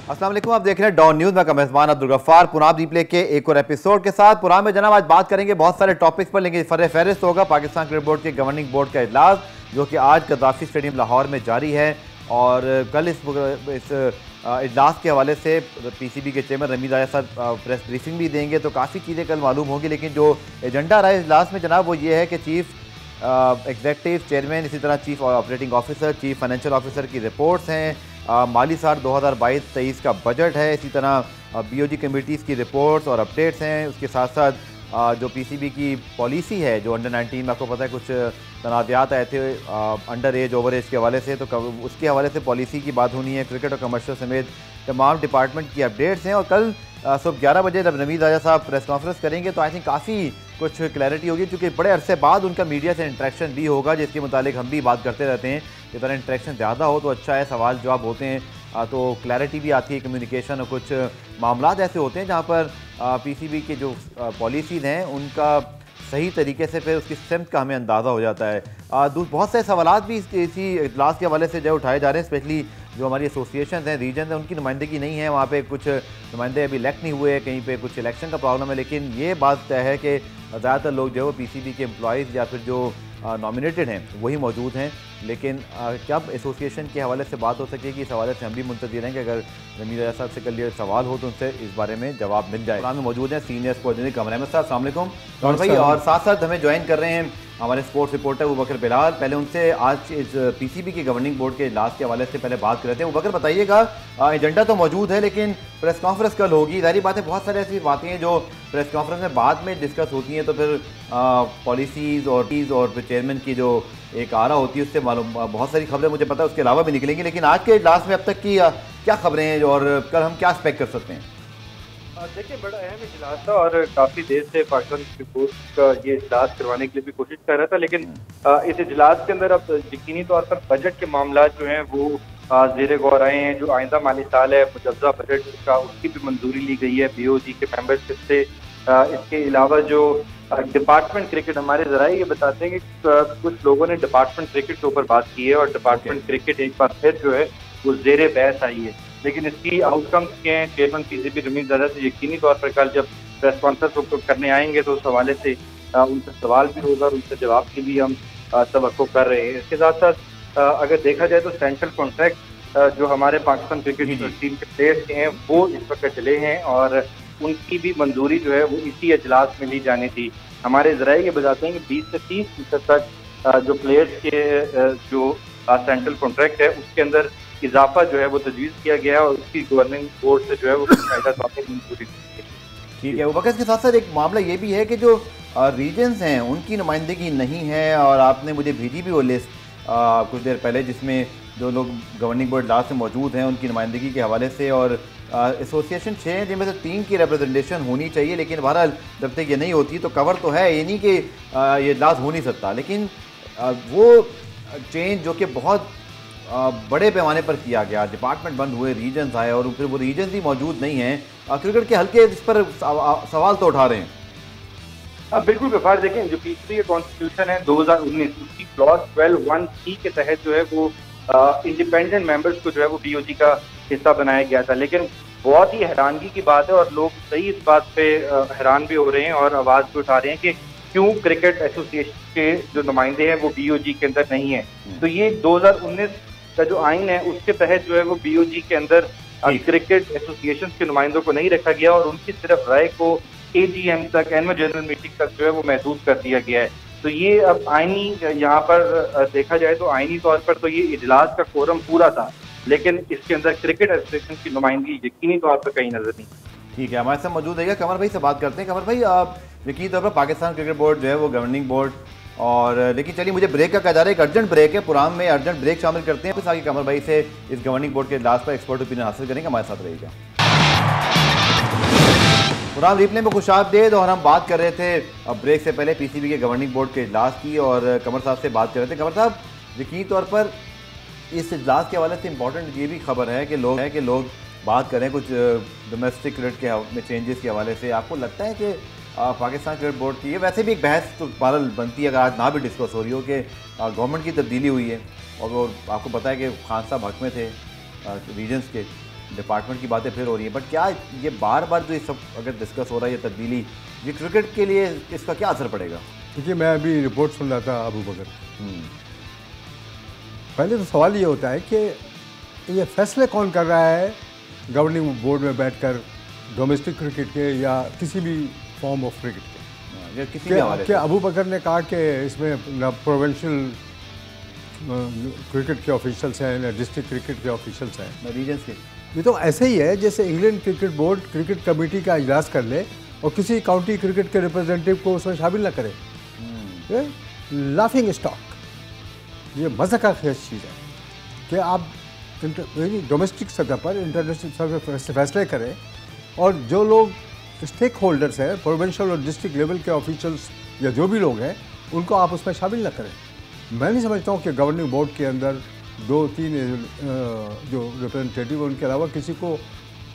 अस्सलाम वालेकुम, आप देख रहे हैं डॉन न्यूज़ में का मेज़बान अब्दुल गफ्फार पुनाब रिप्ले के एक और एपिसोड के साथ। पुनाब में जनाब आज बात करेंगे बहुत सारे टॉपिक्स पर, लेकिन फहरिस्त होगा पाकिस्तान क्रिकेट बोर्ड के गवर्निंग बोर्ड का इजलास जो कि आज कज़ाफ़ी स्टेडियम लाहौर में जारी है। और कल इस इजलास के हवाले से पीसीबी के चेयरमैन रमीज़ आज़ा साहब प्रेस ब्रीफिंग भी देंगे, तो काफ़ी चीज़ें कल मालूम होंगी। लेकिन जो एजेंडा रहा है इजलास में जनाब वो ये है कि चीफ एग्जीक्यूटिव चेयरमैन, इसी तरह chief operating officer, chief financial officer की रिपोर्ट्स हैं, माली साल 2022-23 का बजट है, इसी तरह बीओजी कमेटीज़ की रिपोर्ट्स और अपडेट्स हैं। उसके साथ साथ जो पीसीबी की पॉलिसी है, जो अंडर 19 में आपको पता है कुछ तनाज़ात आए थे अंडर एज ओवर एज के हवाले से, तो उसके हवाले से पॉलिसी की बात होनी है। क्रिकेट और कमर्शियल समेत तमाम डिपार्टमेंट की अपडेट्स हैं। और कल सुबह 11 बजे जब रमीज़ आज़ा साहब प्रेस कॉन्फ्रेंस करेंगे तो आई थिंक काफ़ी कुछ क्लैरिटी होगी, क्योंकि बड़े अरसे बाद उनका मीडिया से इंटरेक्शन भी होगा, जिसके मुतालिक हम भी बात करते रहते हैं कि तरह इंटरेक्शन ज़्यादा हो तो अच्छा है, सवाल जवाब होते हैं तो क्लैरिटी भी आती है, कम्युनिकेशन। और कुछ मामला ऐसे होते हैं जहाँ पर पीसीबी के जो पॉलिसीज़ हैं उनका सही तरीके से फिर उसकी स्ट्रेंथ का हमें अंदाज़ा हो जाता है। बहुत से सवालात भी इसी इजलास के हवाले से जो उठाए जा रहे हैं, स्पेशली जो हमारी एसोसिएशन हैं, रीजन हैं, उनकी नुमाइंदगी नहीं है, वहाँ पे कुछ नुमाइंदे अभी इलेक्ट नहीं हुए, कहीं पे कुछ इलेक्शन का प्रॉब्लम है। लेकिन ये बात तय है कि ज़्यादातर लोग जो है वो पीसीबी के एम्प्लॉइज़ या फिर जो नॉमिनेटेड हैं वही मौजूद हैं। लेकिन कब एसोसिएशन के हवाले से बात हो सकेगी, इस हवाले से हम भी मुंतज़िर हैं कि अगर रमीज़ आज़ा साहब से कल ये सवाल हो तो उनसे इस बारे में जवाब मिल जाए। में मौजूद हैं सीनियर स्पोर्ट्स जर्नलिस्ट कमर अहमद साहब, अस्सलाम वालेकुम। और भाई और साथ साथ हमें ज्वाइन कर रहे हैं हमारे स्पोर्ट्स रिपोर्टर अबूबकर बिलाल। पहले उनसे आज इस पीसीबी के गवर्निंग बोर्ड के इजलास के हवाले से पहले बात कर रहे थे। अबूबकर बताइएगा, एजेंडा तो मौजूद है लेकिन प्रेस कॉन्फ्रेंस कल होगी, जारी बात है बहुत सारी ऐसी बातें हैं जो प्रेस कॉन्फ्रेंस में बाद में डिस्कस होती हैं, तो फिर पॉलिसीज़ और फिर चेयरमैन की जो एक आरा होती है उससे मालूम बहुत सारी खबरें मुझे पता है उसके अलावा भी निकलेंगी। लेकिन आज के इजलास में अब तक की क्या खबरें हैं और कल हम क्या एक्सपेक्ट कर सकते हैं? देखिए, बड़ा अहम इजलास था और काफ़ी देर से पाकिस्तान क्रिकेट बोर्ड का ये इजलास करवाने के लिए भी कोशिश कर रहा था। लेकिन इस इजलास के अंदर अब यकीनी तौर पर बजट के मामला जो हैं वो ज़ेरे गौर आए हैं। जो आइंदा माली साल है मुजव्जा बजट का, उसकी भी मंजूरी ली गई है बीओजी के मेंबरशिप से। इसके अलावा जो डिपार्टमेंट क्रिकेट, हमारे ज़राए ये बताते हैं कि कुछ लोगों ने डिपार्टमेंट क्रिकेट के ऊपर बात की है और डिपार्टमेंट क्रिकेट एक बार फिर जो है वो ज़ेरे बहस आई है। लेकिन इसकी आउटकम्स के हैं, चेयरमैन पीसीबी रमीज़ आज़ा से यकीनी तौर पर कल जब प्रेस कॉन्फ्रेंस करने आएंगे तो उस हवाले से उनसे सवाल भी होगा और उनसे जवाब की भी हम तवक्को कर रहे हैं। इसके साथ साथ अगर देखा जाए तो सेंट्रल कॉन्ट्रैक्ट जो हमारे पाकिस्तान क्रिकेट टीम के प्लेयर्स के हैं वो इस वक्त चले हैं और उनकी भी मंजूरी जो है वो इसी इजलास में ली जानी थी। हमारे ज़राए ये बताते हैं कि 20 से 30% तक जो प्लेयर्स के जो सेंट्रल कॉन्ट्रैक्ट है उसके अंदर इजाफा जो है वो तजवीज़ किया गया और उसकी गवर्निंग बोर्ड से जो है वो मंजूरी। ठीक है, वो वक्त के साथ साथ एक मामला ये भी है कि जो रीजन्स हैं उनकी नुमाइंदगी नहीं है, और आपने मुझे भेजी भी वो लिस्ट कुछ देर पहले जिसमें जो लोग गवर्निंग बोर्ड इजलास में मौजूद हैं उनकी नुमाइंदगी के हवाले से, और एसोसिएशन 6 हैं जिनमें से 3 की रिप्रेजेंटेशन होनी चाहिए। लेकिन बहरहाल जब तक ये नहीं होती तो कवर तो है, ये नहीं कि ये इजलास हो नहीं सकता। लेकिन वो चेंज जो कि बहुत बड़े पैमाने पर किया गया, डिपार्टमेंट बंद हुए, रीजन्स आए और फिर वो रीजन्स भी मौजूद नहीं हैं, क्रिकेट के हल्के इस पर सवाल तो उठा रहे हैं। बिल्कुल गफ्फार, देखें जो पीसीबी कॉन्स्टिट्यूशन है 2019 उसकी क्लॉज 12(1)(c) के तहत जो है वो इंडिपेंडेंट मेंबर्स को जो है वो बीओजी का हिस्सा बनाया गया था। लेकिन बहुत ही हैरानगी की बात है और लोग सही इस बात पे हैरान भी हो रहे हैं और आवाज़ भी उठा रहे हैं कि क्यों क्रिकेट एसोसिएशन के जो नुमाइंदे हैं वो बीओजी के अंदर नहीं है। तो ये 2019 का जो आइन है उसके तहत जो है वो बीओजी के अंदर क्रिकेट एसोसिएशन के नुमाइंदों को नहीं रखा गया और उनकी सिर्फ राय को एजीएम तक, एनुअल जनरल मीटिंग तक जो है वो महदूद कर दिया गया है। तो ये अब आईनी, यहाँ पर देखा जाए तो आईनी तौर पर तो ये इजलास का कोरम पूरा था, लेकिन इसके अंदर क्रिकेट एसोसिएशन की नुमाइंदगी यकीनी तौर पर कहीं नजर नहीं। ठीक है, हमारे साथ मौजूद है कमर भाई से बात करते हैं। कमर भाई, आप यकीनी तौर पर पाकिस्तान क्रिकेट बोर्ड जो है वो गवर्निंग बोर्ड, और लेकिन चलिए मुझे ब्रेक का कहा जा रहा है, एक अर्जेंट ब्रेक है, प्रोग्राम में अर्जेंट ब्रेक शामिल करते हैं, फिर आगे कमर भाई से इस गवर्निंग बोर्ड के इजलास पर एक्सपर्ट ओपिनियन हासिल करेंगे। हमारे साथ रहेगा। प्रोग्राम रिप्ले में खुशामदीद, और हम बात कर रहे थे अब ब्रेक से पहले पीसीबी के गवर्निंग बोर्ड के इजलास की, और कमर साहब से बात कर रहे थे। कमर साहब, यकीनी तौर पर इस इजलास के हवाले से इंपॉर्टेंट ये भी खबर है कि लोग बात करें कुछ डोमेस्टिक क्रिकेट के में चेंजेस के हवाले से। आपको लगता है कि पाकिस्तान क्रिकेट बोर्ड की, ये वैसे भी एक बहस तो बहरहाल बनती है अगर आज ना भी डिस्कस हो रही हो, कि गवर्नमेंट की तब्दीली हुई है और वो आपको पता है कि खान साहब हक में थे रीजन्स के, डिपार्टमेंट की बातें फिर हो रही है, बट क्या ये बार बार जो ये सब अगर डिस्कस हो रहा है ये तब्दीली, ये क्रिकेट के लिए इसका क्या असर पड़ेगा? देखिए, मैं अभी रिपोर्ट सुन रहा था अबू बकर। पहले तो सवाल ये होता है कि ये फैसले कौन कर रहा है गवर्निंग बोर्ड में बैठकर, डोमेस्टिक क्रिकेट के या किसी भी फॉर्म ऑफ क्रिकेट के? क्या अबू बकर ने कहा कि इसमें ना प्रोविंशियल क्रिकेट के ऑफिशियल्स हैं ना डिस्ट्रिक्ट क्रिकेट के ऑफिशियल्स हैं, रीजन्स के? ये तो ऐसे ही है जैसे England cricket board cricket committee का इजलास कर ले और किसी काउंटी क्रिकेट के रिप्रेजेंटेटिव को उसमें शामिल ना करे। Laughing stock. ये मज़ा का खेज चीज़ है कि आप डोमेस्टिक सतह पर, इंटरनेशनल सतह पर फैसले करें और जो लोग स्टेक होल्डर्स हैं, प्रोविंशियल और डिस्ट्रिक्ट लेवल के ऑफिशियल्स या जो भी लोग हैं, उनको आप उसमें शामिल ना करें। मैं नहीं समझता हूँ कि गवर्निंग बोर्ड के अंदर 2-3 जो रिप्रेजेंटेटिव, उनके अलावा किसी को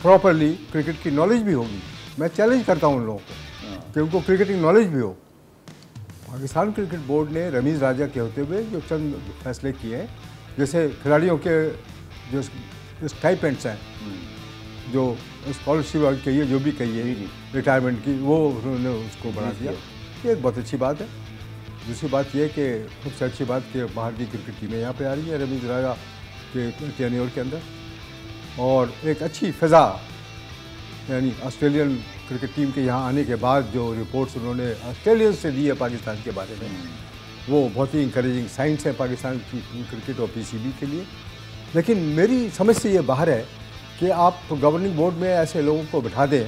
प्रॉपरली क्रिकेट की नॉलेज भी होगी। मैं चैलेंज करता हूँ उन लोगों को कि उनको क्रिकेटिंग नॉलेज भी हो। पाकिस्तान क्रिकेट बोर्ड ने रमीज़ राजा के होते हुए जो चंद फैसले किए हैं, जैसे खिलाड़ियों के जो स्टाइपेंड्स हैं, जो स्कॉलरशिप कहिए, जो भी कहिए, रिटायरमेंट की, वो उन्होंने उसको बढ़ा दिया। ये एक बहुत अच्छी बात है। दूसरी बात यह कि सबसे अच्छी बात कि बाहर की क्रिकेट टीमें यहाँ पे आ रही हैं रमीज़ राजा के टेन्योर के अंदर, और एक अच्छी फ़िज़ा, यानी ऑस्ट्रेलियन क्रिकेट टीम के यहाँ आने के बाद जो रिपोर्ट्स उन्होंने ऑस्ट्रेलियन से दी है पाकिस्तान के बारे में, वो बहुत ही इंकरेजिंग साइंस है पाकिस्तान की क्रिकेट और PCB के लिए। लेकिन मेरी समझ से ये बाहर है कि आप गवर्निंग बोर्ड में ऐसे लोगों को बिठा दें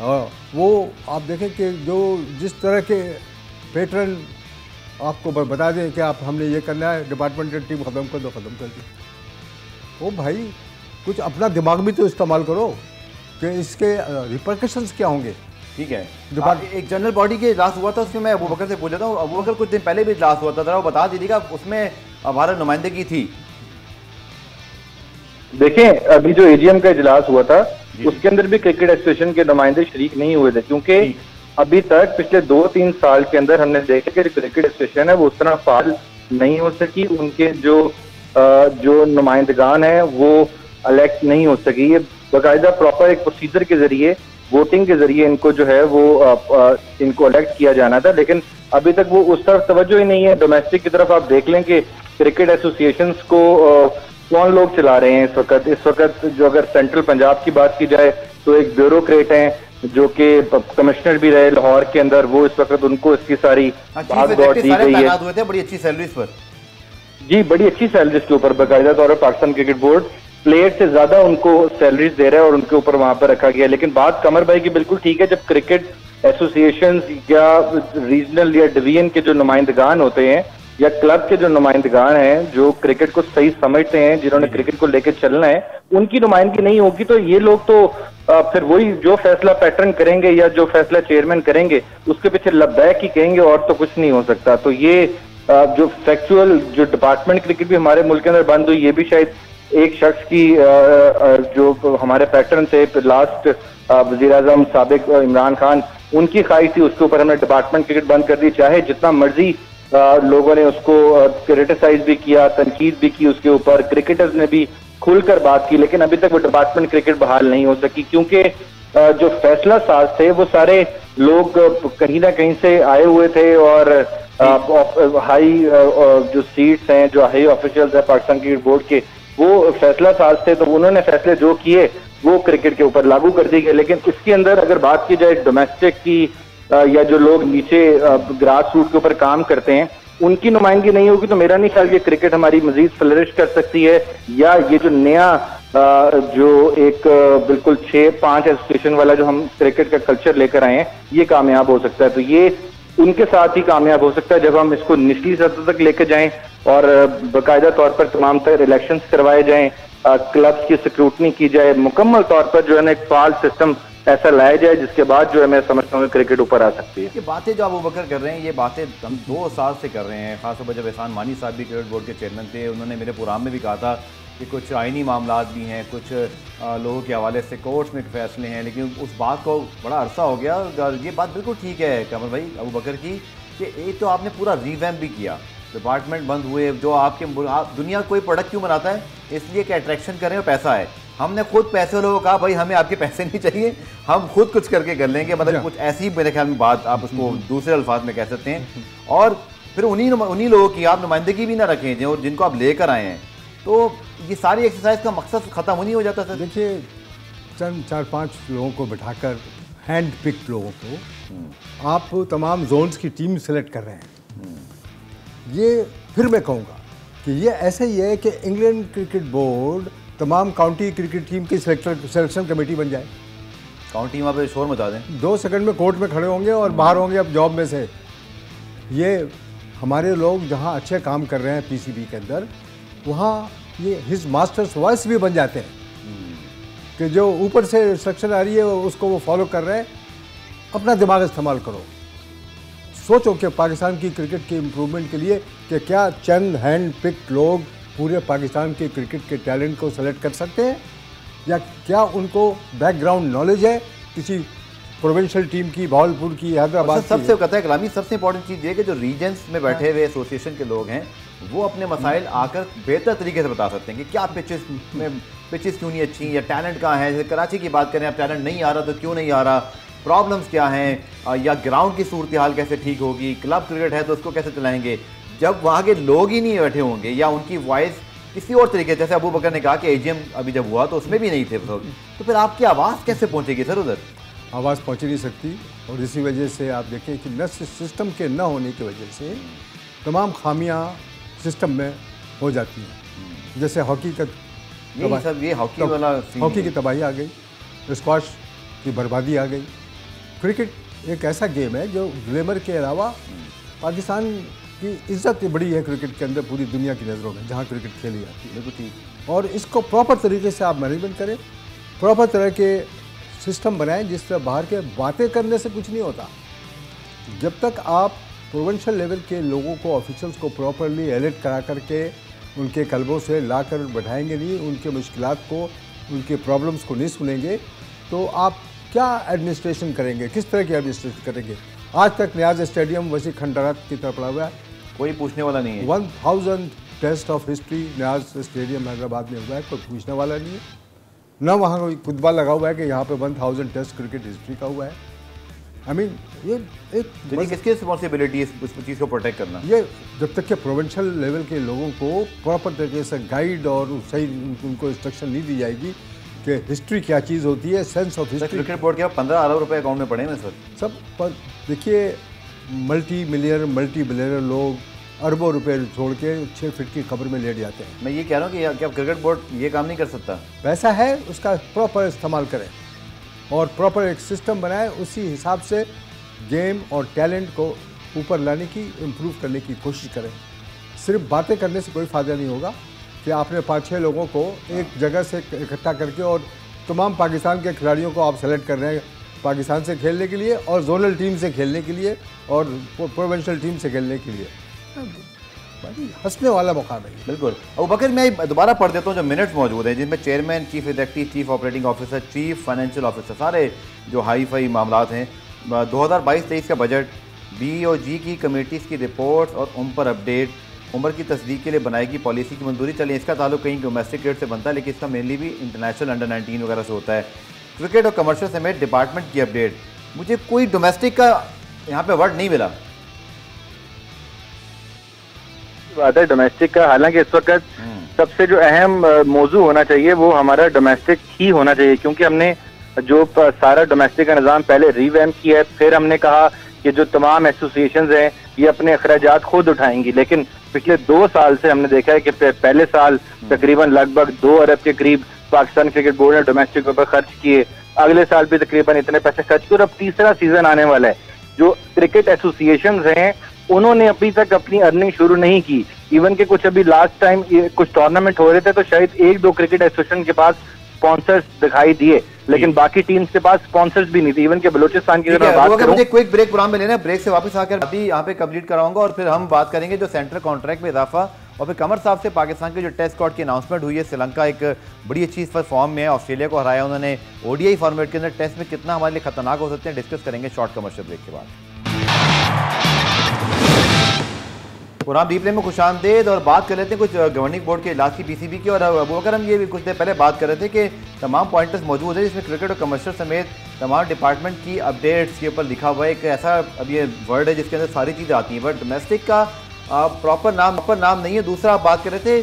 और वो आप देखें कि जो जिस तरह के पैटर्न आपको बता दें कि आप हमने ये करना है, डिपार्टमेंटल टीम ख़त्म कर दो, ख़त्म कर दी। ओ भाई, कुछ अपना दिमाग भी तो इस्तेमाल करो कि इसके रिपरकशंस क्या होंगे। ठीक है, एक जनरल बॉडी के इजलास हुआ था, उसमें मैं अबू बकर से पूछ लेता हूँ। अबू बकर, कुछ दिन पहले भी इजलास हुआ था, वो बता दीजिएगा उसमें हमारा नुमाइंदगी थी। देखें, अभी जो AGM का इजलास हुआ था उसके अंदर भी क्रिकेट एसोसिएशन के नुमाइंदे शरीक नहीं हुए थे, क्योंकि अभी तक पिछले 2-3 साल के अंदर हमने देखा कि क्रिकेट एसोसिएशन है वो उस तरह फाल नहीं हो सकी। उनके जो नुमाइंदगान हैं वो इलेक्ट नहीं हो सकी। ये बाकायदा प्रॉपर एक प्रोसीजर के जरिए, वोटिंग के जरिए इनको जो है वो इनको इलेक्ट किया जाना था, लेकिन अभी तक वो उस तरफ तवज्जो ही नहीं है। डोमेस्टिक की तरफ आप देख लें कि क्रिकेट एसोसिएशंस को कौन लोग चला रहे हैं इस वक्त जो अगर सेंट्रल पंजाब की बात की जाए तो एक ब्यूरोक्रेट हैं जो कि कमिश्नर भी रहे लाहौर के अंदर, वो इस वक्त उनको इसकी सारी भाग दौड़ दी गई है। बड़ी अच्छी सैलरीज पर, जी, बड़ी अच्छी सैलरीज के ऊपर बाकायदा तौर पर पाकिस्तान क्रिकेट बोर्ड प्लेयर से ज्यादा उनको सैलरीज दे रहा है और उनके ऊपर वहां पर रखा गया। लेकिन बात कमर भाई की बिल्कुल ठीक है, जब क्रिकेट एसोसिएशन या रीजनल या डिवीजन के जो नुमाइंदगान होते हैं या क्लब के जो नुमाइंदगान हैं, जो क्रिकेट को सही समझते हैं, जिन्होंने क्रिकेट को लेकर चलना है, उनकी नुमाइंदगी नहीं होगी तो ये लोग तो फिर वही जो फैसला पैटर्न करेंगे या जो फैसला चेयरमैन करेंगे उसके पीछे लब्बैक ही कहेंगे और तो कुछ नहीं हो सकता। तो ये जो फैक्चुअल जो डिपार्टमेंट क्रिकेट भी हमारे मुल्क के अंदर बंद हुई, ये भी शायद एक शख्स की जो हमारे पैटर्न थे लास्ट वजीर आजम साबिक इमरान खान, उनकी ख्वाहिश थी, उसके ऊपर हमने डिपार्टमेंट क्रिकेट बंद कर दी। चाहे जितना मर्जी लोगों ने उसको क्रिटिसाइज भी किया, तनकीद भी की उसके ऊपर, क्रिकेटर्स ने भी खुलकर बात की, लेकिन अभी तक वो डिपार्टमेंट क्रिकेट बहाल नहीं हो सकी, क्योंकि जो फैसला साज थे वो सारे लोग कहीं ना कहीं से आए हुए थे और हाई जो सीट्स हैं, जो हाई ऑफिशियल्स हैं पाकिस्तान क्रिकेट बोर्ड के, वो फैसला साज थे, तो उन्होंने फैसले जो किए वो क्रिकेट के ऊपर लागू कर दिए गए। लेकिन इसके अंदर अगर बात की जाए डोमेस्टिक की या जो लोग नीचे ग्रास रूट के ऊपर काम करते हैं, उनकी नुमाइंदगी नहीं होगी तो मेरा नहीं ख्याल ये क्रिकेट हमारी मजीद फ्लरिश कर सकती है, या ये जो नया जो एक बिल्कुल 6-5 एसोसिएशन वाला जो हम क्रिकेट का कल्चर लेकर आए हैं, ये कामयाब हो सकता है। तो ये उनके साथ ही कामयाब हो सकता है जब हम इसको निचली सतह तक लेकर जाएं और बाकायदा तौर पर तमाम तरह इलेक्शंस करवाए जाएं, क्लब्स की स्क्रूटनी की जाए, मुकम्मल तौर पर जो है ना एक फाल सिस्टम ऐसा लाया जाए, जिसके बाद जो है मैं समझता हूँ क्रिकेट ऊपर आ सकती है। ये बातें जो अबू बकर कर रहे हैं, ये बातें हम 2 साल से कर रहे हैं। खासतौर पर जब एहसान मानी साहब भी क्रिकेट बोर्ड के चेयरमैन थे, उन्होंने मेरे प्रोग्राम में भी कहा था कि कुछ आइनी मामला भी हैं, कुछ लोगों के हवाले से कोर्ट्स में फैसले हैं, लेकिन उस बात को बड़ा अरसा हो गया। और ये बात बिल्कुल ठीक है कमर भाई अबू बकर की कि एक तो आपने पूरा रिवैम्प भी किया, डिपार्टमेंट बंद हुए, जो आपके दुनिया कोई प्रोडक्ट क्यों बनाता है, इसलिए कि अट्रैक्शन करें और पैसा है। हमने खुद पैसे लोगों को कहा भाई हमें आपके पैसे नहीं चाहिए, हम खुद कुछ करके कर लेंगे, मतलब कुछ ऐसी मेरे ख्याल में बात आप उसको दूसरे अल्फाज में कह सकते हैं। और फिर उन्हीं लोगों की आप नुमाइंदगी भी ना रखें जो जिनको आप लेकर आए हैं, तो ये सारी एक्सरसाइज का मकसद ख़त्म नहीं हो जाता सर? देखिए, चंद 4-5 लोगों को बिठाकर, हैंड पिक्ड लोगों को आप तमाम जोन्स की टीम सेलेक्ट कर रहे हैं। ये फिर मैं कहूँगा कि ये ऐसा ही है कि इंग्लैंड क्रिकेट बोर्ड तमाम काउंटी क्रिकेट टीम की सिलेक्शन कमेटी बन जाए। काउंटी वहाँ पे शोर मचा दें, 2 सेकंड में कोर्ट में खड़े होंगे और बाहर होंगे अब जॉब में से। ये हमारे लोग जहाँ अच्छे काम कर रहे हैं पीसीबी के अंदर, वहाँ ये हिज मास्टर्स वॉइस भी बन जाते हैं कि जो ऊपर से इंस्ट्रक्शन आ रही है उसको वो फॉलो कर रहे हैं। अपना दिमाग इस्तेमाल करो, सोचो कि पाकिस्तान की क्रिकेट के इम्प्रूवमेंट के लिए कि क्या चंद हैंड पिक्ड लोग पूरे पाकिस्तान के क्रिकेट के टैलेंट को सेलेक्ट कर सकते हैं, या क्या उनको बैकग्राउंड नॉलेज है किसी प्रोविंशियल टीम की, भावलपुर की, हैदराबाद की। सबसे कहता है कलामी, सबसे इंपॉर्टेंट चीज़ ये कि जो रीजन्स में बैठे हुए एसोसिएशन के लोग हैं वो अपने मसाइल आकर बेहतर तरीके से बता सकते हैं कि क्या पिचेस क्यों नहीं अच्छी, या टैलेंट कहाँ है। जैसे कराची की बात करें, अब टैलेंट नहीं आ रहा तो क्यों नहीं आ रहा, प्रॉब्लम्स क्या हैं, या ग्राउंड की सूरत हाल कैसे ठीक होगी, क्लब क्रिकेट है तो उसको कैसे चलाएंगे। जब वहाँ के लोग ही नहीं बैठे होंगे या उनकी वॉइस किसी और तरीके, जैसे अबू बकर ने कहा कि एजीएम अभी जब हुआ तो उसमें भी नहीं थे, तो फिर आपकी आवाज़ कैसे पहुँचेगी सर उधर? आवाज़ पहुँच नहीं सकती, और इसी वजह से आप देखें कि न सिस्टम के न होने की वजह से तमाम खामियां सिस्टम में हो जाती हैं। जैसे हॉकी का ये हॉकी की तबाही आ गई, स्क्वाश की बर्बादी आ गई। क्रिकेट एक ऐसा गेम है जो ग्लैमर के अलावा पाकिस्तान की इज्जत बड़ी है क्रिकेट के अंदर पूरी दुनिया की नज़रों में, जहाँ क्रिकेट खेली जाती है। बिल्कुल ठीक। और इसको प्रॉपर तरीके से आप मैनेजमेंट करें, प्रॉपर तरह के सिस्टम बनाएं जिस तरह बाहर के बातें करने से कुछ नहीं होता। जब तक आप प्रोविंशियल लेवल के लोगों को, ऑफिशियल्स को प्रॉपरली एलिट करा करके उनके कल्बों से ला कर बैठाएंगे नहीं, उनके मुश्किलात को, उनके प्रॉब्लम्स को नहीं सुनेंगे, तो आप क्या एडमिनिस्ट्रेशन करेंगे, किस तरह की एडमिनिस्ट्रेशन करेंगे। आज तक न्याज स्टेडियम वैसी खंडरात की तरह पड़ा हुआ है, कोई पूछने वाला नहीं है। 1000 टेस्ट ऑफ हिस्ट्री न्याज स्टेडियम हैदराबाद में हुआ है, कोई पूछने वाला नहीं है। न वहाँ कोई कुतबा लगा हुआ है कि यहाँ पे 1000 टेस्ट क्रिकेट हिस्ट्री का हुआ है। आई मीन ये एक किसकी रिस्पॉन्सिबिलिटी है इस चीज़ को प्रोटेक्ट करना? ये जब तक के प्रोविंशियल लेवल के लोगों को प्रॉपर तरीके से गाइड और सही उनको इंस्ट्रक्शन नहीं दी जाएगी कि हिस्ट्री क्या चीज़ होती है, sense of history. Cricket board के 15 अरब रुपए अकाउंट में पड़े हैं सर सब पर। देखिए, मल्टी मिलियनर, मल्टी बिलियनर लोग अरबों रुपए छोड़ के 6 फीट की कब्र में लेट जाते हैं। मैं ये कह रहा हूँ कि क्या क्रिकेट बोर्ड ये काम नहीं कर सकता? पैसा है, उसका प्रॉपर इस्तेमाल करें और प्रॉपर एक सिस्टम बनाए, उसी हिसाब से गेम और टैलेंट को ऊपर लाने की, इम्प्रूव करने की कोशिश करें। सिर्फ बातें करने से कोई फ़ायदा नहीं होगा कि आपने 5-6 लोगों को एक जगह से इकट्ठा करके और तमाम पाकिस्तान के खिलाड़ियों को आप सेलेक्ट कर रहे हैं पाकिस्तान से खेलने के लिए और जोनल टीम से खेलने के लिए और प्रोविंशियल टीम से खेलने के लिए। हंसने वाला मौका नहीं। बिल्कुल। अबू बकर, मैं दोबारा पढ़ देता हूँ जो मिनट्स मौजूद हैं, जिसमें chairman, chief executive, chief operating officer, chief financial officer, सारे जो हाई फाई मामलात हैं। 2022-23 का बजट, BOG की कमेटीज़ की रिपोर्ट्स और उन पर अपडेट, उम्र की तस्दीक के लिए बनाएगी पॉलिसी की मंजूरी। चलें, इसका ताल्लुक कहीं डोमेस्टिक क्रिकेट से बनता है, लेकिन इसका मेनली भी इंटरनेशनल अंडर 19 वगैरह से होता है। क्रिकेट और कमर्शियल समेत डिपार्टमेंट की अपडेट, मुझे कोई डोमेस्टिक का यहाँ पे वर्ड नहीं मिला। बात है डोमेस्टिक का, हालांकि इस वक्त सबसे जो अहम मौजू होना चाहिए वो हमारा डोमेस्टिक ही होना चाहिए, क्योंकि हमने जो सारा डोमेस्टिक का निज़ाम पहले रिवैम्प किया है। फिर हमने कहा कि जो तमाम एसोसिएशंस हैं ये अपने अखराजात खुद उठाएंगी, लेकिन पिछले 2 साल से हमने देखा है कि पहले साल तकरीबन लगभग 2 अरब के करीब पाकिस्तान क्रिकेट बोर्ड ने डोमेस्टिक के ऊपर खर्च किए, अगले साल भी तकरीबन इतने पैसे खर्च किए और अब तीसरा सीजन आने वाला है। जो क्रिकेट एसोसिएशंस हैं उन्होंने अभी तक अपनी अर्निंग शुरू नहीं की। इवन के कुछ अभी लास्ट टाइम कुछ टूर्नामेंट हो रहे थे तो शायद 1-2 क्रिकेट एसोसिएशन के पास स्पॉन्सर्स दिखाई दिए, लेकिन बाकी टीम्स के पास स्पॉन्सर्स भी नहीं थे। इवन के बलूचिस्तान की अगर बात करूं, मुझे क्विक ब्रेक प्रोग्राम में लेना, ब्रेक से वापस आकर अभी यहाँ पे कंप्लीट कराऊंगा और फिर हम बात करेंगे जो सेंट्रल कॉन्ट्रैक्ट में इजाफा, और फिर कमर साहब से पाकिस्तान के जो टेस्ट स्क्वाड की अनाउंसमेंट हुई है। श्रीलंका एक बड़ी अच्छी इस पर फॉर्म में है, ऑस्ट्रेलिया को हराया उन्होंने। ODI फॉर्मेट के अंदर टेस्ट में कितना हमारे लिए खतरनाक हो सकते हैं, डिस्कस करेंगे शॉर्ट कमर्शियल ब्रेक के बाद। पुराम रीप्ले में खुशामदीद। और बात कर लेते हैं कुछ गवर्निंग बोर्ड के इजलास की पीसीबी की। और अबूबकर हम ये भी कुछ देर पहले बात कर रहे थे कि तमाम पॉइंटर्स मौजूद है जिसमें क्रिकेट और कमर्शियल समेत तमाम डिपार्टमेंट की अपडेट्स के ऊपर लिखा हुआ है। एक ऐसा अब ये वर्ड है जिसके अंदर सारी चीज़ें आती हैं, बट डोमेस्टिक का प्रॉपर नाम नहीं है। दूसरा आप बात कर रहे थे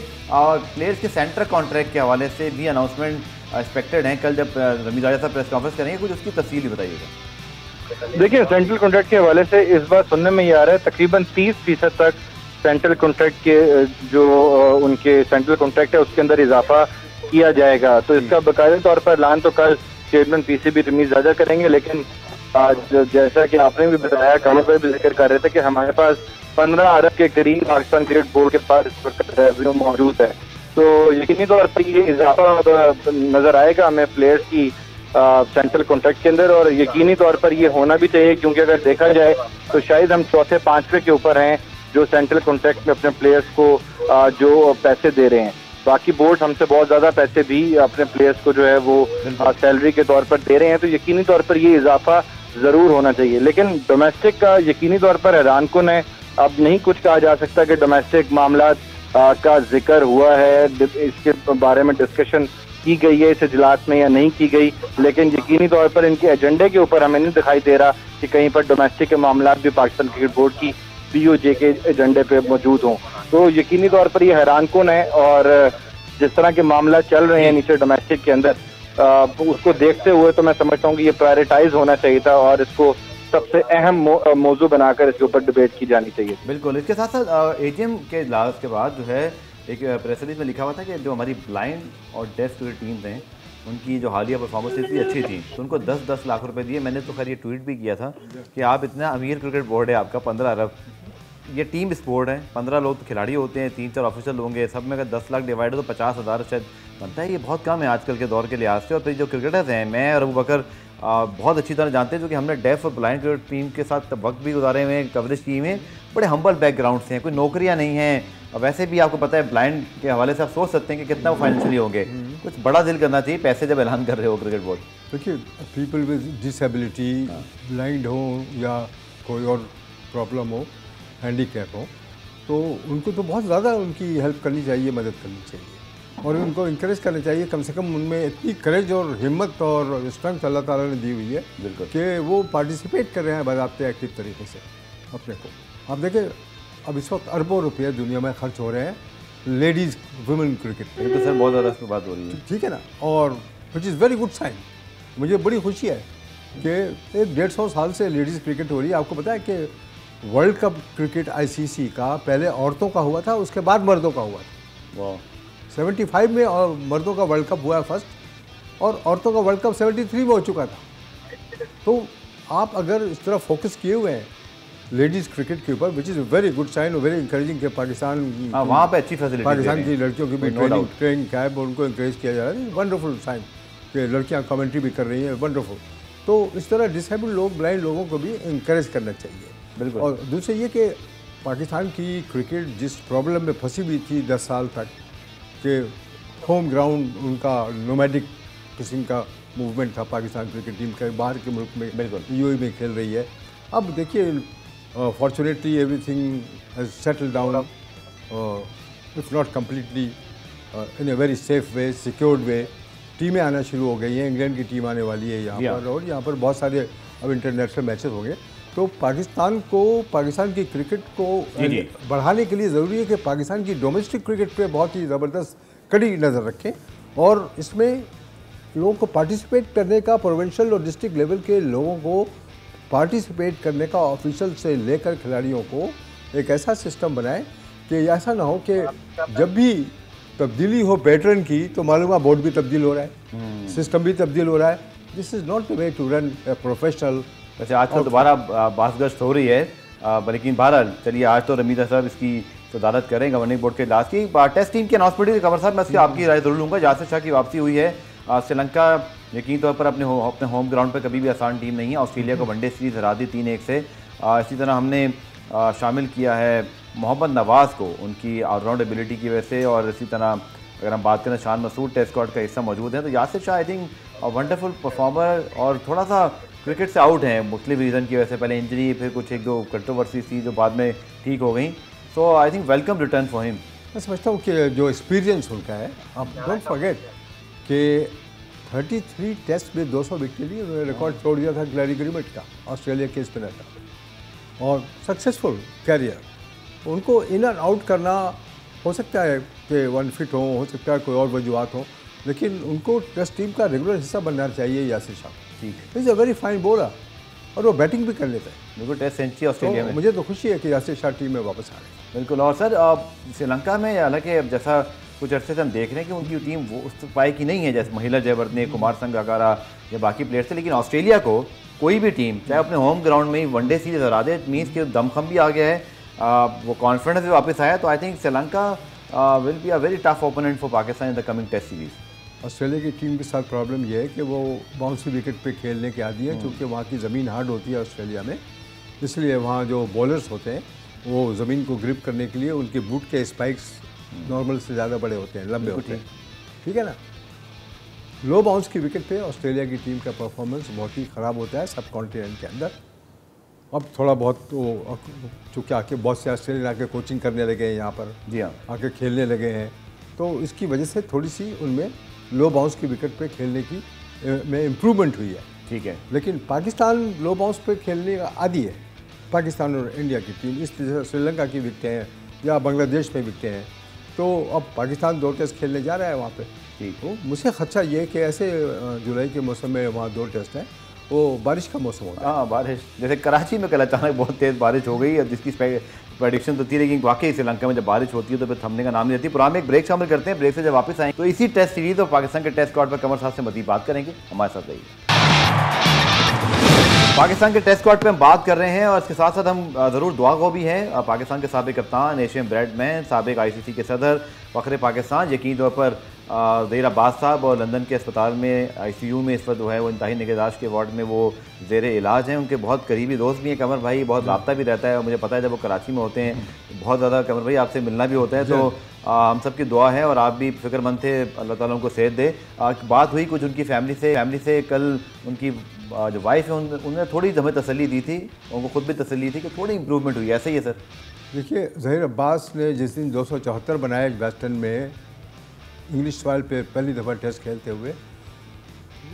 प्लेयर्स के सेंटर कॉन्ट्रैक्ट के हवाले से भी अनाउंसमेंट एक्सपेक्टेड हैं। कल जब रमीज राजा साहब प्रेस कॉन्फ्रेंस करेंगे, कुछ उसकी तफसील भी बताइएगा। देखिए, सेंट्रल कॉन्ट्रैक्ट के हवाले से इस बार सुनने में ये आ रहा है तकरीबन 30% तक सेंट्रल कॉन्ट्रैक्ट के जो उनके सेंट्रल कॉन्ट्रैक्ट है उसके अंदर इजाफा किया जाएगा। तो इसका बाकायदा तौर पर ऐलान तो कल चेयरमैन पीसीबी रमीज राजा करेंगे, लेकिन जैसा कि आपने भी बताया, कमर पर भी जिक्र कर रहे थे कि हमारे पास 15 अरब के करीब पाकिस्तान क्रिकेट बोर्ड के पास इस वक्त रेवेन्यू मौजूद है। तो यकीनी तौर पर ये इजाफा नजर आएगा हमें प्लेयर्स की सेंट्रल कॉन्ट्रैक्ट के अंदर, और यकीनी तौर पर ये होना भी चाहिए, क्योंकि अगर देखा जाए तो शायद हम चौथे पांचवे के ऊपर हैं जो सेंट्रल कॉन्ट्रैक्ट में अपने प्लेयर्स को जो पैसे दे रहे हैं। बाकी बोर्ड हमसे बहुत ज्यादा पैसे भी अपने प्लेयर्स को जो है वो सैलरी के तौर पर दे रहे हैं। तो यकीनी तौर पर ये इजाफा जरूर होना चाहिए, लेकिन डोमेस्टिक का यकीनी तौर पर हैरानकुन है। अब नहीं कुछ कहा जा सकता कि डोमेस्टिक मामला का जिक्र हुआ है, इसके बारे में डिस्कशन की गई है इस इजलास में या नहीं की गई, लेकिन यकीनी तौर पर इनके एजेंडे के ऊपर हमें नहीं दिखाई दे रहा कि कहीं पर डोमेस्टिक के मामला भी पाकिस्तान क्रिकेट बोर्ड की पीओजे के एजेंडे पे मौजूद हों। तो यकीनी तौर पर ये हैरानकुन है, और जिस तरह के मामला चल रहे हैं नीचे डोमेस्टिक के अंदर, उसको देखते हुए तो मैं समझता हूँ कि ये प्रायोरिटाइज होना चाहिए था और इसको सबसे अहम मौजू बनाकर इसके ऊपर डिबेट की जानी चाहिए। बिल्कुल। इसके साथ साथ एजीएम के इजलास के बाद जो है एक प्रेस रिलीज में लिखा हुआ था कि जो हमारी ब्लाइंड और डेफ टीम्स हैं उनकी जो हालिया परफॉर्मेंस इतनी अच्छी थी तो उनको 10-10 लाख रुपए दिए। मैंने तो खैर ये ट्वीट भी किया था कि आप इतना अमीर क्रिकेट बोर्ड है आपका, 15 अरब, ये टीम स्पोर्ट है, 15 लोग तो खिलाड़ी होते हैं, 3-4 ऑफिसर होंगे, सब में अगर 10 लाख डिवाइड हो तो 50,000 शायद बनता है। ये बहुत कम है आजकल के दौर के लिहाज से। और फिर जो क्रिकेटर्स हैं, मैं और अबूबकर बहुत अच्छी तरह जानते हैं, जो कि हमने डेफ और ब्लाइंड क्रिकेट टीम के साथ वक्त भी गुजारे हुए हैं, कवरेज की हुई है, बड़े हम्बल बैकग्राउंड से हैं, कोई नौकरियां नहीं हैं। और वैसे भी आपको पता है ब्लाइंड के हवाले से आप सोच सकते हैं कि कितना वो फाइनेंशियली होंगे। कुछ बड़ा दिल करना चाहिए पैसे जब ऐलान कर रहे हो क्रिकेट बोर्ड। देखिए, पीपल विद डिसेबिलिटी, ब्लाइंड हो या कोई और प्रॉब्लम हो, हैंडीकैप हो, तो उनको तो बहुत ज़्यादा उनकी हेल्प करनी चाहिए, मदद करनी चाहिए, और उनको इंकरेज करना चाहिए। कम से कम उनमें इतनी करेज और हिम्मत और स्ट्रेंथ अल्लाह ताला ने दी हुई है कि वो पार्टिसिपेट कर रहे हैं बाज़ाब्ते एक्टिव तरीके से अपने को। आप देखें, अब इस वक्त अरबों रुपये दुनिया में खर्च हो रहे हैं लेडीज़ वुमेन क्रिकेट पे। तो सर बहुत ज़्यादा बात हो रही है, ठीक है ना, और which is very good sign. मुझे बड़ी खुशी है कि 150 साल से लेडीज़ क्रिकेट हो रही है। आपको पता है कि वर्ल्ड कप क्रिकेट ICC का पहले औरतों का हुआ था, उसके बाद मर्दों का हुआ था। वाह। 75 में और मर्दों का वर्ल्ड कप हुआ फर्स्ट, और औरतों का वर्ल्ड कप 73 में हो चुका था। तो आप अगर इस तरह फोकस किए हुए हैं लेडीज़ क्रिकेट के ऊपर, which is very good sign और वेरी इंकरेजिंग के पाकिस्तान वहाँ पे अच्छी फैसिलिटी, पाकिस्तान की लड़कियों की भी ट्रेनिंग क्या है, उनको इंकरेज किया जा रहा है। वंडरफुल साइन कि लड़कियाँ कमेंट्री भी कर रही हैं, वंडरफुल। तो इस तरह डिसेबल्ड लोग, ब्लाइंड लोगों को भी इंकरेज करना चाहिए। बिल्कुल। और दूसरे ये कि पाकिस्तान की क्रिकेट जिस प्रॉब्लम में फंसी हुई थी 10 साल तक, कि होम ग्राउंड उनका नोमैडिक किस्म का मूवमेंट था पाकिस्तान क्रिकेट टीम का, बाहर के मुल्क में बिल्कुल UAE में खेल रही है। अब देखिए, fortunately everything has settled down, if not completely, in a very safe way, secured way. टीमें आना शुरू हो गई हैं, इंग्लैंड की टीम आने वाली है यहाँ पर, और यहाँ पर बहुत सारे अब इंटरनेशनल मैचेस होंगे। तो पाकिस्तान की क्रिकेट को बढ़ाने के लिए ज़रूरी है कि पाकिस्तान की डोमेस्टिक क्रिकेट पे बहुत ही ज़बरदस्त कड़ी नज़र रखें, और इसमें लोगों को पार्टिसिपेट करने का, प्रोविंशियल और डिस्ट्रिक्ट लेवल के लोगों को पार्टिसिपेट करने का, ऑफिशियल से लेकर खिलाड़ियों को एक ऐसा सिस्टम बनाएं कि ऐसा ना हो कि जब भी तब्दीली हो पैटर्न की तो मालूम है बोर्ड भी तब्दील हो रहा है, सिस्टम भी तब्दील हो रहा है। This is not the way to run a professional. वैसे आज तो दोबारा बासगश्त हो रही है, लेकिन बहरहाल चलिए, आज तो रमीदा साहब इसकी सदारत करें गवर्निंग बोर्ड के इजलास की। टेस्ट टीम की अनाउंसमेंट कमर साहब, मैं इसकी आपकी राय जरूर लूँगा। यासिर शाह की वापसी हुई है, श्रीलंका यकीन तौर पर अपने होम ग्राउंड पर कभी भी आसान टीम नहीं है, ऑस्ट्रेलिया को वनडे सीरीज हरा दी 3-1 से। इसी तरह हमने शामिल किया है मोहम्मद नवाज़ को उनकी ऑलराउंड एबिलिटी की वजह से, और इसी तरह अगर हम बात करें शान मसूद टेस्ट स्क्वाड का हिस्सा मौजूद है। तो Yasir Shah I think wonderful performer, और थोड़ा सा क्रिकेट से आउट हैं मुख्तलिफ रीज़न की वजह से, पहले इंजरी, फिर कुछ 1-2 कंट्रोवर्सीज थी जो बाद में ठीक हो गई। So I think welcome return for him. मैं समझता हूँ कि जो एक्सपीरियंस उनका है, आप डोंट फॉरगेट कि 33 टेस्ट में 200 विकेट लिए उन्होंने रिकॉर्ड तोड़ दिया था ग्लैरी ग्रिमेट का, ऑस्ट्रेलिया के स्पिनर का, और सक्सेसफुल कैरियर। उनको इन एंड आउट करना हो सकता है कि अनफिट हो सकता है कोई और वजूहत हो, लेकिन उनको टेस्ट टीम का रेगुलर हिस्सा बनना चाहिए यासिर शाह। ठीक is a very fine bowler और वो बैटिंग भी कर लेता है। बिल्कुल, टेस्ट सेंचुरी ऑस्ट्रेलिया में। मुझे तो खुशी है कि यासिर शाह टीम में वापस आ रहे हैं। बिल्कुल। और सर श्रीलंका में हालांकि जैसा कुछ अर्से से हम देख रहे हैं कि उनकी टीम वो उस पाए की नहीं है जैसे महिला जयवर्धने, कुमार संगकारा या बाकी प्लेयर्स थे, लेकिन ऑस्ट्रेलिया को कोई भी टीम चाहे अपने होम ग्राउंड में ही वनडे सीरीज हरा दे, मीन्स के दमखम भी आ गया है, वो कॉन्फिडेंस भी वापस आया। तो I think Sri Lanka will be a very tough opponent for Pakistan in the coming test series. Australia की टीम के साथ प्रॉब्लम यह है कि वो बाउंसी विकेट पे खेलने के आदी है, क्योंकि वहाँ की ज़मीन हार्ड होती है ऑस्ट्रेलिया में, इसलिए वहाँ जो बॉलर्स होते हैं वो ज़मीन को ग्रिप करने के लिए उनके बूट के स्पाइक्स नॉर्मल से ज़्यादा बड़े होते हैं, लंबे होते हैं, ठीक है ना। लो बाउंस की विकेट पे ऑस्ट्रेलिया की टीम का परफॉर्मेंस बहुत ही ख़राब होता है सब कॉन्टिनेंट के अंदर। अब थोड़ा बहुत वो चूँकि आके बहुत से ऑस्ट्रेलियन आके कोचिंग करने लगे हैं यहाँ पर, जी हाँ, आके खेलने लगे हैं, तो इसकी वजह से थोड़ी सी उनमें लो बाउंस की विकेट पे खेलने की में इम्प्रूवमेंट हुई है। ठीक है, लेकिन पाकिस्तान लो बाउंस पे खेलने का आदी है। पाकिस्तान और इंडिया की टीम इस तरह श्रीलंका की विकटें हैं या बांग्लादेश में विकटें हैं, तो अब पाकिस्तान 2 टेस्ट खेलने जा रहा है वहाँ पे। ठीक, तो मुझे खदशा ये है कि ऐसे जुलाई के मौसम में वहाँ 2 टेस्ट हैं, वो बारिश का मौसम होता है। हाँ, बारिश जैसे कराची में कल अचानक बहुत तेज़ बारिश हो गई, जिसकी प्रेडिक्शन तो थी, लेकिन वाकई श्रीलंका में जब बारिश होती है तो फिर थमने का नाम नहीं लेती। पुराने एक ब्रेक शामिल करते हैं, ब्रेक से जब वापस आएंगे तो इसी टेस्ट सीरीज और पाकिस्तान के टेस्ट स्क्वाड पर कमर साहब से मज़ीद बात करेंगे, हमारे साथ रहिए। पाकिस्तान के टेस्ट स्क्वाड पे हम बात कर रहे हैं और इसके साथ साथ हम ज़रूर दुआ गो भी हैं पाकिस्तान के साबिक कप्तान, एशियन ब्रेडमैन, साबिक ICC के सदर, फ़ख्र पाकिस्तान, यकीन तौर पर ज़हीर अब्बास साहब और लंदन के अस्पताल में ICU में इस वक्त जो है वो इंतहाई निगहदाश्त के वार्ड में वो ज़ेर इलाज हैं। उनके बहुत करीबी दोस्त भी हैं कमर भाई, बहुत रब्ता भी रहता है और मुझे पता है जब वो कराची में होते हैं तो बहुत ज़्यादा कमर भाई आपसे मिलना भी होता है, तो हम सब की दुआ है और आप भी फ़िक्रमंद थे, अल्लाह ताला उनको सेहत दे। बात हुई कुछ उनकी फैमिली से कल, उनकी जो वाइफ है उन्होंने थोड़ी हमें तसल्ली दी थी, उनको खुद भी तसल्ली थी कि थोड़ी इंप्रूवमेंट हुई है, ऐसा ही है सर? देखिए, ज़हीर अब्बास ने जिस दिन 274 बनाए वेस्टर्न में इंग्लिश सॉइल पे पहली दफ़ा टेस्ट खेलते हुए,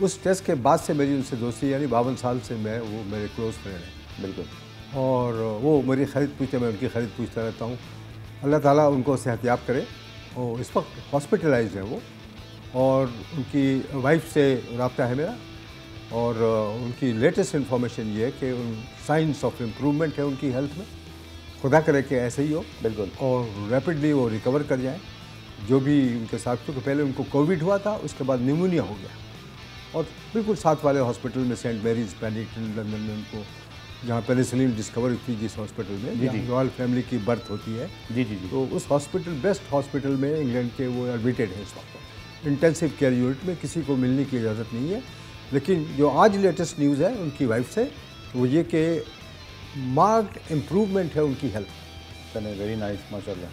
उस टेस्ट के बाद से मेरी उनसे दोस्ती, यानी 52 साल से वो मेरे क्लोज फ्रेंड हैं। बिल्कुल। और वो मेरी खरीद पूछते, मैं उनकी खरीद पूछता रहता हूँ। अल्लाह ताला उनको सेहतियाब करे। और इस वक्त हॉस्पिटलाइज्ड है वो, और उनकी वाइफ से रब्ता है मेरा, और उनकी लेटेस्ट इन्फॉर्मेशन ये है कि उन साइंस ऑफ इम्प्रूवमेंट है उनकी हेल्थ में। खुदा करे कि ऐसे ही हो, बिल्कुल, और रैपिडली वो रिकवर कर जाएं। जो भी उनके साथ, क्योंकि पहले उनको कोविड हुआ था, उसके बाद न्यूमोनिया हो गया, और बिल्कुल साथ वाले हॉस्पिटल में सेंट मैरीज पेनिंगटन लंदन में उनको, जहाँ पेनिसिलिन डिस्कवर थी जिस हॉस्पिटल में, जहाँ रॉयल फैमिली की बर्थ होती है, जी, तो उस हॉस्पिटल, बेस्ट हॉस्पिटल में इंग्लैंड के वो एडमिटेड है इस वक्त। इंटेंसिव केयर यूनिट में किसी को मिलने की इजाज़त नहीं है। लेकिन जो आज लेटेस्ट न्यूज़ है उनकी वाइफ से, वो ये कि मार्क्ड इम्प्रूवमेंट है उनकी हेल्थ। चलें, वेरी नाइस, माशाल्लाह।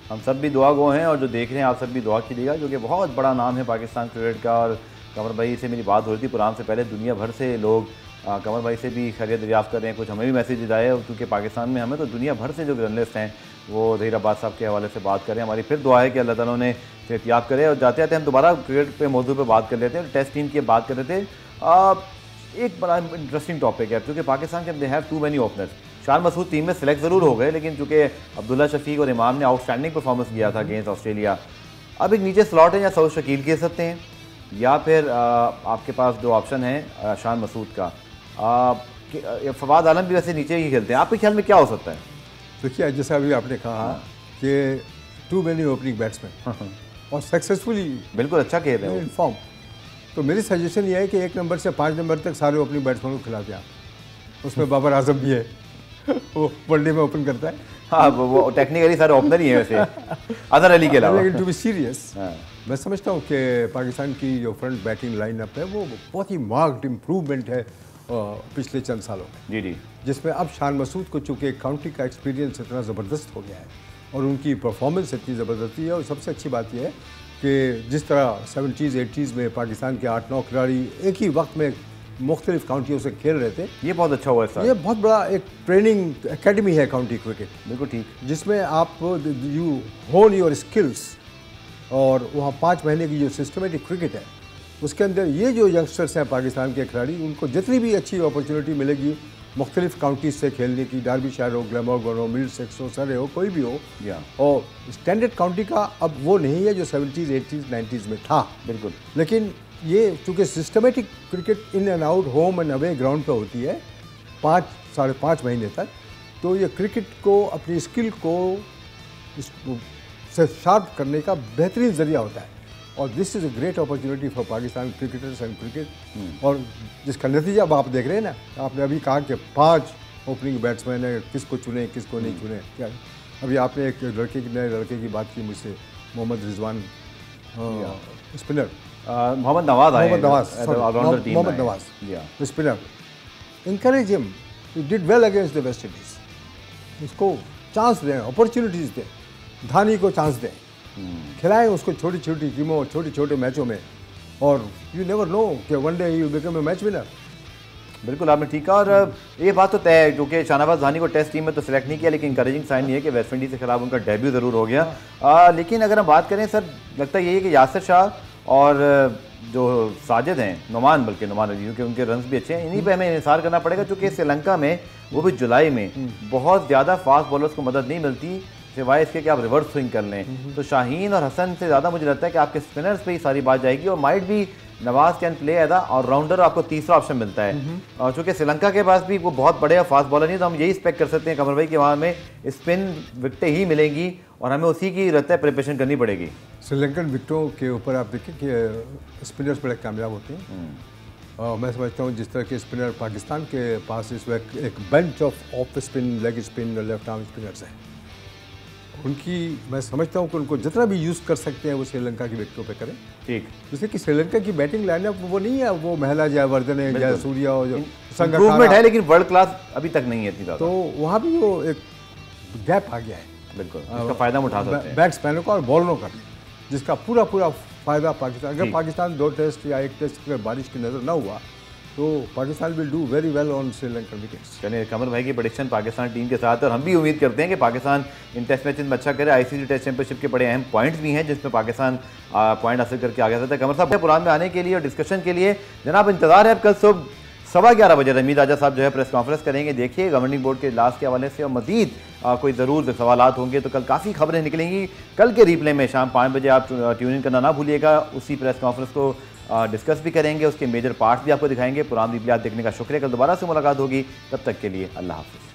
हम सब भी दुआ गो हैं और जो देख रहे हैं आप सब भी दुआ कीजिएगा, क्योंकि बहुत बड़ा नाम है पाकिस्तान क्रिकेट का। और कमर भाई से मेरी बात हो रही थी प्रोग्राम से पहले, दुनिया भर से लोग कमर भाई से भी खैरियत दरियाफ्त कर रहे हैं, कुछ हमें भी मैसेजेस आए, क्योंकि पाकिस्तान में हमें तो दुनिया भर से जो जर्नलिस्ट हैं वो ज़हीर अब्बास साहब के हवाले से बात करें। हमारी फिर दुआ है कि अल्लाह ताला उन्हें सेहतियाब करे। और जाते जाते हम दोबारा क्रिकेट पे मौजूद पे बात कर लेते हैं, टेस्ट टीम की बात कर रहे थे। एक बड़ा इंटरेस्टिंग टॉपिक है, क्योंकि पाकिस्तान के they have too many openers. Shan Masood team में सिलेक्ट ज़रूर हो गए, लेकिन चूँकि अब्दुल्ला शफीक और इमाम ने आउटस्टैंडिंग परफॉर्मेंस किया था अगेंस्ट ऑस्ट्रेलिया, अब एक नीचे स्लॉट है या सऊद शकील खेल सकते हैं, या फिर आपके पास जो ऑप्शन है शान मसूद का, फवाद आलम भी वैसे नीचे ही खेलते हैं। आपके ख्याल में क्या हो सकता है? देखिए, जैसा अभी आपने कहा कि टू मैनी ओपनिंग बैट्समैन और सक्सेसफुली बिल्कुल अच्छा खेल रहे हैं इन्फॉर्म, तो मेरी सजेशन ये है कि 1 नंबर से 5 नंबर तक सारे ओपनिंग बैट्समैन को खिलाते हैं। उसमें बाबर आजम भी है, वो वनडे में ओपन करता है। हाँ, वो टेक्निकली सारे ओपनर ही हैं वैसे, अजहर अली के अलावा। लेकिन टू बी सीरियस, मैं समझता हूँ कि पाकिस्तान की जो फ्रंट बैटिंग लाइनअप है वो बहुत ही मार्क्ड इम्प्रूवमेंट है पिछले चंद सालों में। जी जी, जिसमें अब शान मसूद को चूँकि काउंटी का एक्सपीरियंस इतना ज़बरदस्त हो गया है और उनकी परफॉर्मेंस इतनी ज़बरदस्ती है, और सबसे अच्छी बात यह है कि जिस तरह 70s 80s में पाकिस्तान के 8-9 खिलाड़ी एक ही वक्त में मुख्तलिफ काउंटियों से खेल रहे थे। ये बहुत अच्छा हुआ है सर। ये बहुत बड़ा एक ट्रेनिंग एकेडमी है काउंटी क्रिकेट, बिल्कुल ठीक, जिसमें आप यू होन योर स्किल्स, और वहाँ 5 महीने की जो सिस्टमेटिक क्रिकेट है उसके अंदर ये जो यंगस्टर्स हैं पाकिस्तान के खिलाड़ी, उनको जितनी भी अच्छी अपॉर्चुनिटी मिलेगी मुख्तलिफ काउंटीज से खेलने की, डार्बीशायर हो, ग्लैमरगन हो, मिडलसेक्स हो, सरे हो, कोई भी हो, और स्टैंडर्ड काउंटी का अब वो नहीं है जो 70s 80s 90s में था। बिल्कुल। लेकिन ये चूँकि systematic cricket in and out, home and away ground पे होती है 5 साढ़े 5 महीने तक, तो ये क्रिकेट को अपनी स्किल को से शार्प करने का बेहतरीन ज़रिया होता है। और this is a great opportunity for Pakistan cricketers and cricket. और जिसका नतीजा अब आप देख रहे हैं ना, आपने अभी कहा कि 5 ओपनिंग बैट्समैन है, किसको चुने किसको नहीं चुने। क्या अभी आपने एक नए लड़के की बात की मुझसे, Mohammad Rizwan, spinner, Mohammad Nawaz, spinner, encourage him, he did well against the West Indies. उसको चांस दें, अपॉर्चुनिटीज़ दें, धानी को चांस दें, खिलाएं उसको छोटी छोटी टीमों, छोटे छोटे मैचों में, और यू नेवर नो कि one day you become a match winner. बिल्कुल आपने ठीक कहा। और ये बात तो तय है क्योंकि शाहनवाज धानी को टेस्ट टीम में तो सिलेक्ट नहीं किया, लेकिन इंकरेजिंग साइन ये है कि वेस्ट इंडीज़ के खिलाफ उनका डेब्यू ज़रूर हो गया। लेकिन अगर हम बात करें सर, लगता यही है कि यासिर शाह और जो साजिद हैं, नुमान अली, क्योंकि उनके रन्स भी अच्छे हैं, इन्हीं पे हमें इंतजार करना पड़ेगा, क्योंकि श्रीलंका में वो भी जुलाई में बहुत ज़्यादा फास्ट बॉलर्स को मदद नहीं मिलती सिवाय इसके कि आप रिवर्स स्विंग कर लें। तो शाहीन और हसन से ज़्यादा मुझे लगता है कि आपके स्पिनर्स पे ही सारी बात जाएगी, और माइट भी Nawaz can play as all rounder, आपको तीसरा ऑप्शन मिलता है। और चूँकि श्रीलंका के पास भी वो बहुत बड़े और फास्ट बॉलर नहीं, तो हम यही एक्सपेक्ट कर सकते हैं कमर भाई कि वहाँ में स्पिन विकटें ही मिलेंगी और हमें उसी की रहता है प्रिपरेशन करनी पड़ेगी। श्रीलंकन विकटों के ऊपर आप देखिए कि स्पिनर्स बड़े कामयाब होते हैं। मैं समझता हूँ जिस तरह के स्पिनर पाकिस्तान के पास इस वक्त एक bench off spin, leg spin, left arm spinners हैं, उनकी मैं समझता हूँ कि उनको जितना भी यूज़ कर सकते हैं वो श्रीलंका की विकेटों पे करें। ठीक, जैसे कि श्रीलंका की बैटिंग लाइनअप वो नहीं है, वो महला जयवर्धन है, जयसूर्या और जो इम्प्रूवमेंट है, लेकिन वर्ल्ड क्लास अभी तक नहीं है इतनी ज़्यादा, तो वहाँ भी वो एक गैप आ गया है। बिल्कुल, इसका फ़ायदा उठा सकते हैं बैट्समैनों का और बॉलरों का, जिसका पूरा फ़ायदा पाकिस्तान, अगर पाकिस्तान 2 टेस्ट या 1 टेस्ट में बारिश की नज़र ना हुआ तो Pakistan will do very well on Sri Lankan wickets. चलिए, कमर भाई की प्रेडिक्शन पाकिस्तान टीम के साथ है, और हम भी उम्मीद करते हैं कि पाकिस्तान इन टेस्ट मैचेस में अच्छा करे। आईसीसी टेस्ट चैंपियनशिप के बड़े अहम पॉइंट्स भी हैं जिसमें पाकिस्तान पॉइंट हासिल करके आगे सकता है। कमर साहब पुरान में आने के लिए और डिस्कशन के लिए जनाब इंतजार है। अब कल सुबह 11:15 बजे रमीद आजा साहब जो है प्रेस कॉन्फ्रेंस करेंगे। देखिए गवर्निंग बोर्ड के इजलास के हवाले से और मजीद कोई ज़रूर सवालात होंगे तो कल काफ़ी खबरें निकलेंगी। कल के रिप्ले में शाम 5 बजे आप ट्यून इन करना ना भूलिएगा। उसी प्रेस कॉन्फ्रेंस को डिस्कस भी करेंगे, उसके मेजर पार्ट्स भी आपको दिखाएंगे। पुरान रिप्ले देखने का शुक्रिया। कल दोबारा से मुलाकात होगी, तब तक के लिए अल्लाह हाफ़िज़।